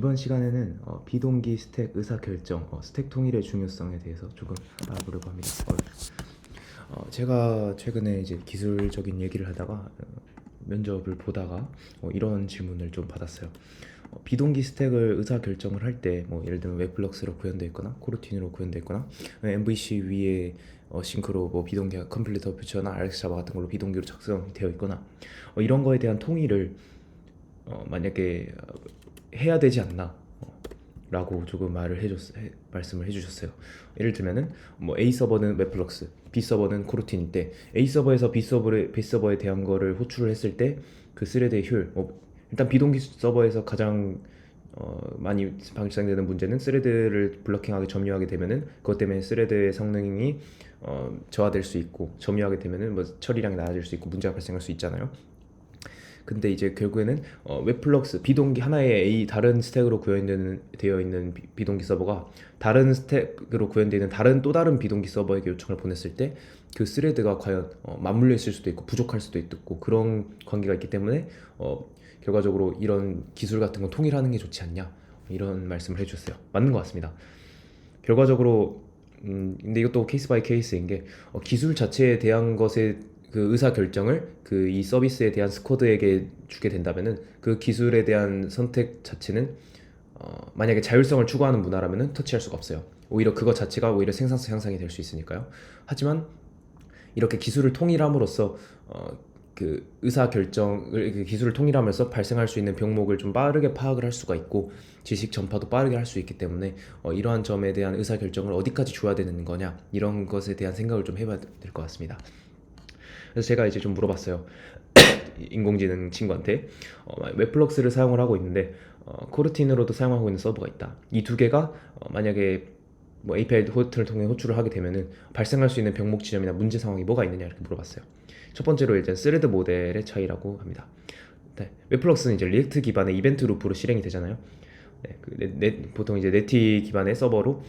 이번 시간에는 비동기 스택 의사결정, 스택 통일의 중요성에 대해서 조금 알아보려고 합니다. 제가 최근에 이제 기술적인 얘기를 하다가 면접을 보다가 이런 질문을 좀 받았어요. 비동기 스택을 의사결정을 할 때 예를 들면 웹플럭스로 구현되어 있거나 코르틴으로 구현되어 있거나 MVC 위에 싱크로 비동기가 컴플리터 퓨처나 RX 자바 같은 걸로 비동기로 작성되어 있거나 이런 거에 대한 통일을 만약에 해야 되지 않나 라고 조금 말씀을 해주셨어요. 예를 들면은 A 서버는 웹플럭스, B 서버는 코르틴일 때 A 서버에서 B 서버에 대한 거를 호출을 했을 때 그 스레드의 효율, 일단 비동기 서버에서 가장 많이 발생되는 문제는 스레드를 블러킹하게 점유하게 되면은 그것 때문에 스레드의 성능이 저하될 수 있고, 점유하게 되면은 처리량이 낮아질 수 있고 문제가 발생할 수 있잖아요. 근데 이제 결국에는 웹플럭스 비동기 하나의 다른 스택으로 되어 있는 비동기 서버가 다른 스택으로 구현되어 있는 또 다른 비동기 서버에게 요청을 보냈을 때 그 스레드가 과연 맞물려 있을 수도 있고 부족할 수도 있고 그런 관계가 있기 때문에 결과적으로 이런 기술 같은 건 통일하는 게 좋지 않냐, 이런 말씀을 해주셨어요. 맞는 것 같습니다. 결과적으로 근데 이것도 케이스 바이 케이스인 게 기술 자체에 대한 것에 그 의사 결정을 이 서비스에 대한 스쿼드에게 주게 된다면은 그 기술에 대한 선택 자체는 만약에 자율성을 추구하는 문화라면은 터치할 수가 없어요. 오히려 그것 자체가 오히려 생산성 향상이 될 수 있으니까요. 하지만 이렇게 기술을 통일함으로써 그 기술을 통일하면서 발생할 수 있는 병목을 좀 빠르게 파악을 할 수가 있고 지식 전파도 빠르게 할 수 있기 때문에 이러한 점에 대한 의사 결정을 어디까지 줘야 되는 거냐, 이런 것에 대한 생각을 좀 해봐야 될 것 같습니다. 그래서 제가 이제 좀 물어봤어요. 인공지능 친구한테 웹플럭스를 사용을 하고 있는데 코르틴으로도 사용하고 있는 서버가 있다. 이 두 개가 만약에 API 호스트를 통해 호출을 하게 되면은 발생할 수 있는 병목 지점이나 문제 상황이 뭐가 있느냐, 이렇게 물어봤어요. 첫 번째로 일단 스레드 모델의 차이라고 합니다. 네, 웹플럭스는 이제 리액트 기반의 이벤트 루프로 실행이 되잖아요. 보통 이제 네티 기반의 서버로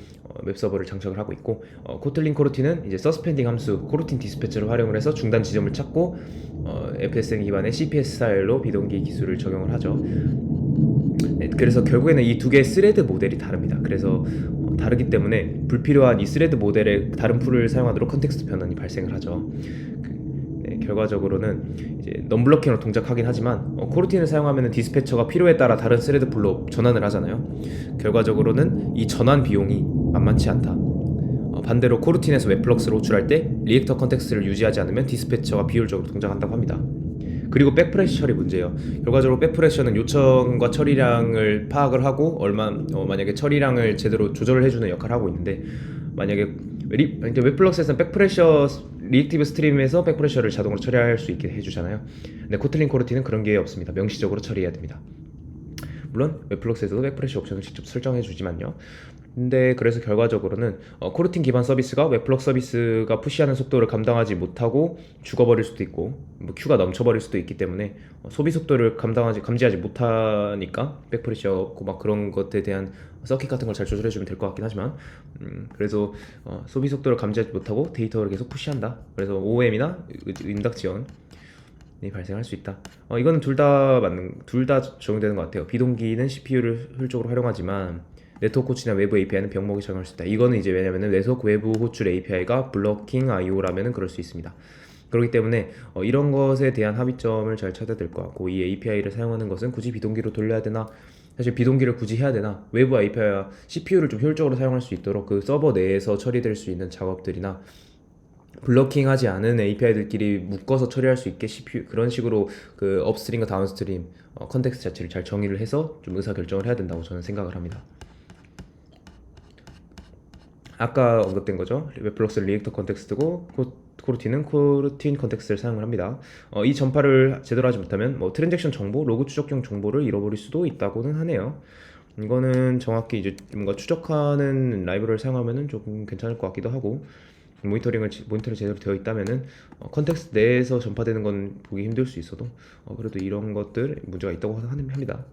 웹 서버를 장착을 하고 있고, 코틀린 코르틴은 이제 서스펜딩 함수 코르틴 디스패처를 활용을 해서 중단 지점을 찾고 FSM 기반의 CPS 스타일로 비동기 기술을 적용을 하죠. 네, 그래서 결국에는 이 두 개의 스레드 모델이 다릅니다. 그래서 다르기 때문에 불필요한 이 스레드 모델의 다른 풀을 사용하도록 컨텍스트 변환이 발생을 하죠. 결과적으로는 이제 넘블러킹으로 동작하긴 하지만 코르틴을 사용하면 디스패처가 필요에 따라 다른 스레드 풀로 전환을 하잖아요. 결과적으로는 이 전환 비용이 만만치 않다. 반대로 코르틴에서 웹플럭스를 호출할 때 리액터 컨텍스트를 유지하지 않으면 디스패처가 비효율적으로 동작한다고 합니다. 그리고 백프레셔 처리 문제예요. 결과적으로 백프레셔는 요청과 처리량을 파악을 하고 만약에 처리량을 제대로 조절을 해주는 역할을 하고 있는데, 만약에 웹플럭스에서는 백프레셔 리액티브 스트림에서 백프레셔를 자동으로 처리할 수 있게 해주잖아요. 근데 코틀린 코르틴은 그런 게 없습니다. 명시적으로 처리해야 됩니다. 물론 웹플럭스에서도 백프레셔 옵션을 직접 설정해 주지만요. 근데 그래서 결과적으로는 코르틴 기반 서비스가 웹플럭 서비스가 푸시하는 속도를 감당하지 못하고 죽어버릴 수도 있고 큐가 넘쳐버릴 수도 있기 때문에 소비 속도를 감지하지 못하니까 백프레셔 없고 그런 것에 대한 서킷 같은 걸 잘 조절해주면 될 것 같긴 하지만 그래서 소비 속도를 감지하지 못하고 데이터를 계속 푸시한다. 그래서 OOM이나 응답 지연이 발생할 수 있다. 이거는 둘 다 적용되는 것 같아요. 비동기는 CPU를 효율적으로 활용하지만 네트워크 호출이나 외부 API는 병목이 적용할 수 있다. 이거는 이제 왜냐면은 네트워크 외부 호출 API가 블러킹 IO라면은 그럴 수 있습니다. 그렇기 때문에 이런 것에 대한 합의점을 잘 찾아야 될 것 같고, 이 API를 사용하는 것은 굳이 비동기로 돌려야 되나, 사실 비동기를 굳이 해야 되나, 외부 API와 CPU를 좀 효율적으로 사용할 수 있도록 그 서버 내에서 처리될 수 있는 작업들이나 블러킹하지 않은 API들끼리 묶어서 처리할 수 있게 CPU 그런 식으로 그 업스트림과 다운스트림 컨텍스트 자체를 잘 정의를 해서 좀 의사결정을 해야 된다고 저는 생각을 합니다. 아까 언급된 거죠. 웹플럭스는 리액터 컨텍스트고 코르틴은 코르틴 컨텍스트를 사용을 합니다. 이 전파를 제대로 하지 못하면 트랜잭션 정보, 로그 추적용 정보를 잃어버릴 수도 있다고는 하네요. 이거는 정확히 이제 뭔가 추적하는 라이브러리를 사용하면은 조금 괜찮을 것 같기도 하고, 모니터링이 제대로 되어 있다면은 컨텍스트 내에서 전파되는 건 보기 힘들 수 있어도 그래도 이런 것들 문제가 있다고 합니다.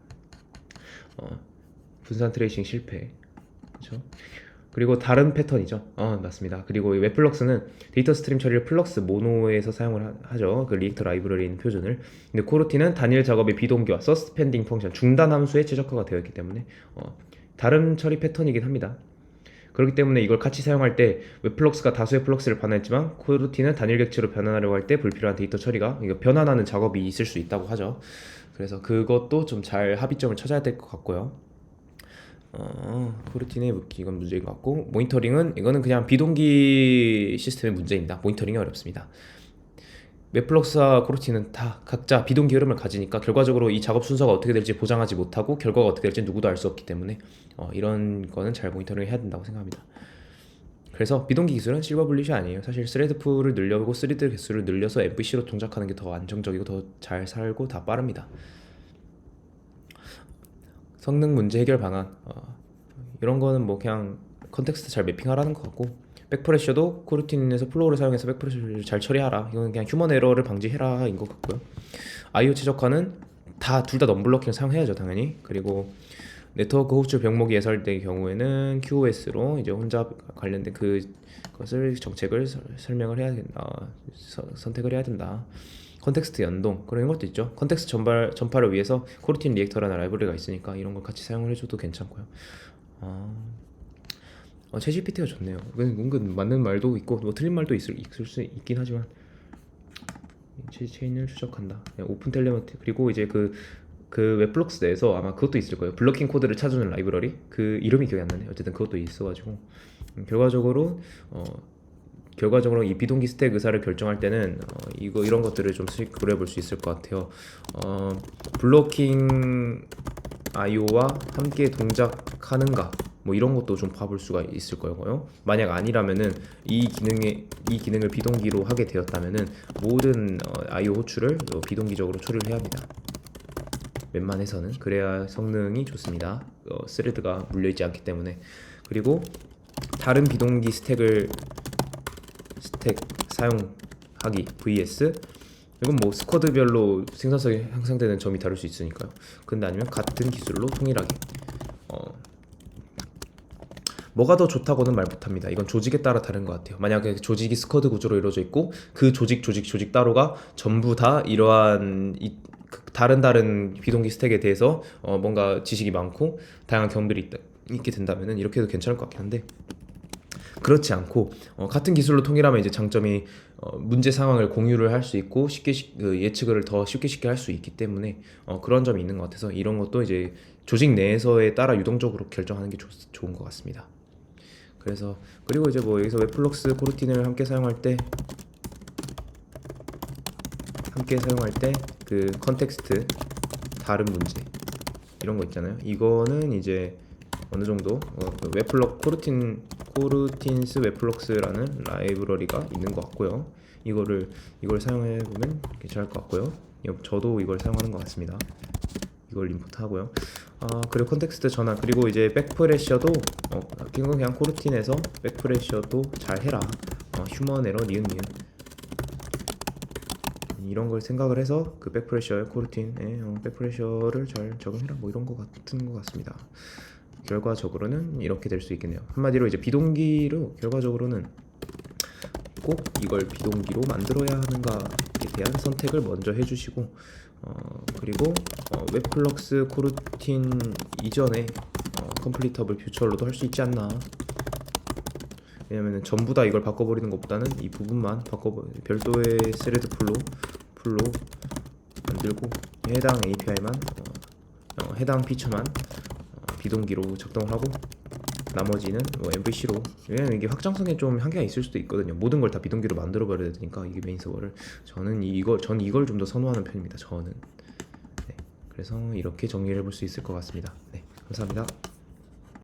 분산 트레이싱 실패, 그렇죠? 그리고 다른 패턴이죠. 맞습니다. 그리고 이 웹플럭스는 데이터 스트림 처리를 플럭스 모노에서 사용을 하죠. 그 리액터 라이브러리에 있는 표준을. 근데 코르티는 단일 작업의 비동기와 서스펜딩 펑션 중단 함수에 최적화가 되어 있기 때문에 다른 처리 패턴이긴 합니다. 그렇기 때문에 이걸 같이 사용할 때 웹플럭스가 다수의 플럭스를 반환했지만 코르티는 단일 객체로 변환하려고 할 때 불필요한 데이터 처리가 변환하는 작업이 있을 수 있다고 하죠. 그래서 그것도 좀 잘 합의점을 찾아야 될 것 같고요. 코르티네 이건 문제인 것 같고, 모니터링은 이거는 그냥 비동기 시스템의 문제입니다. 모니터링이 어렵습니다. 웹플럭스와 코르티는 다 각자 비동기 흐름을 가지니까 결과적으로 이 작업 순서가 어떻게 될지 보장하지 못하고 결과가 어떻게 될지 누구도 알 수 없기 때문에 이런 거는 잘 모니터링 해야 된다고 생각합니다. 그래서 비동기 기술은 실버블릿이 아니에요. 사실 스레드 풀을 늘려고 스레드 개수를 늘려서 MVC로 동작하는 게 더 안정적이고 더 잘 살고 다 빠릅니다. 성능 문제 해결 방안, 이런 거는 뭐 그냥 컨텍스트 잘 매핑하라는 것 같고, 백프레셔도 코르틴에서 플로우를 사용해서 백프레셔를 잘 처리하라, 이건 그냥 휴먼 에러를 방지해라인 것 같고요. IO 최적화는 둘 다 넘블로킹을 사용해야죠 당연히. 그리고 네트워크 호출 병목이 예설될 경우에는 QoS로 이제 혼자 관련된 그것을 정책을 설명을 해야 된다, 선택을 해야 된다. 컨텍스트 연동 그런 것도 있죠. 컨텍스트 전파를 위해서 코르틴 리액터라는 라이브러리가 있으니까 이런 걸 같이 사용을 해줘도 괜찮고요. 챗GPT가 좋네요. 은근 맞는 말도 있고 뭐 틀린 말도 있을 수 있긴 하지만, 체인을 추적한다, 오픈 텔레메트리. 그리고 이제 그 웹플럭스 내에서 아마 그것도 있을 거예요. 블러킹 코드를 찾아주는 라이브러리, 그 이름이 기억이 안 나네. 어쨌든 그것도 있어가지고 결과적으로 이 비동기 스택 의사를 결정할 때는 이런 것들을 좀 고려해 볼 수 있을 것 같아요. 블로킹 IO와 함께 동작하는가, 뭐 이런 것도 좀 봐볼 수가 있을 거고요. 만약 아니라면은 이 기능을 비동기로 하게 되었다면은 모든 IO 호출을 비동기적으로 처리를 해야 합니다. 웬만해서는 그래야 성능이 좋습니다. 스레드가 물려있지 않기 때문에. 그리고 다른 비동기 스택 사용하기 vs 이건 뭐 스쿼드별로 생산성이 향상되는 점이 다를 수 있으니까요. 근데 아니면 같은 기술로 통일하기, 뭐가 더 좋다고는 말 못합니다. 이건 조직에 따라 다른 것 같아요. 만약에 조직이 스쿼드 구조로 이루어져 있고 그 조직 따로가 전부 다 이러한 다른 비동기 스택에 대해서 뭔가 지식이 많고 다양한 경험들이 있게 된다면은 이렇게 해도 괜찮을 것 같긴 한데, 그렇지 않고 같은 기술로 통일하면 이제 장점이 문제 상황을 공유를 할 수 있고 예측을 더 쉽게 할 수 있기 때문에 그런 점이 있는 것 같아서 이런 것도 이제 조직 내에서에 따라 유동적으로 결정하는 게 좋은 것 같습니다. 그래서 그리고 이제 뭐 여기서 웹플럭스 코르틴을 함께 사용할 때 그 컨텍스트 다른 문제 이런 거 있잖아요. 이거는 이제 어느 정도 코르틴스 웹플럭스라는 라이브러리가 있는 것 같고요. 이걸 사용해 보면 괜찮을 것 같고요. 저도 이걸 사용하는 것 같습니다. 이걸 임포트하고요. 그리고 컨텍스트 전환, 그리고 이제 백프레셔도 그냥 코르틴에서 백프레셔도 잘 해라. 휴먼 에러 니은 이런 걸 생각을 해서 그 백프레셔의 코르틴에 백프레셔를 잘 적용해라, 뭐 이런 거 같은 것 같습니다. 결과적으로는 이렇게 될 수 있겠네요. 한마디로 이제 비동기로 결과적으로는 꼭 이걸 비동기로 만들어야 하는가에 대한 선택을 먼저 해주시고, 그리고 웹플럭스 코르틴 이전에 컴플리터블 퓨처로도 할 수 있지 않나. 왜냐면은 전부 다 이걸 바꿔버리는 것보다는 이 부분만 별도의 스레드 풀로 만들고 해당 API만 해당 피처만 비동기로 작동을 하고 나머지는 뭐 MVC로. 왜냐면 이게 확장성에 좀 한계가 있을 수도 있거든요. 모든 걸 다 비동기로 만들어 버려야 되니까 이게 메인 서버를. 저는 이걸 좀 더 선호하는 편입니다. 저는. 네, 그래서 이렇게 정리를 해볼 수 있을 것 같습니다. 네, 감사합니다.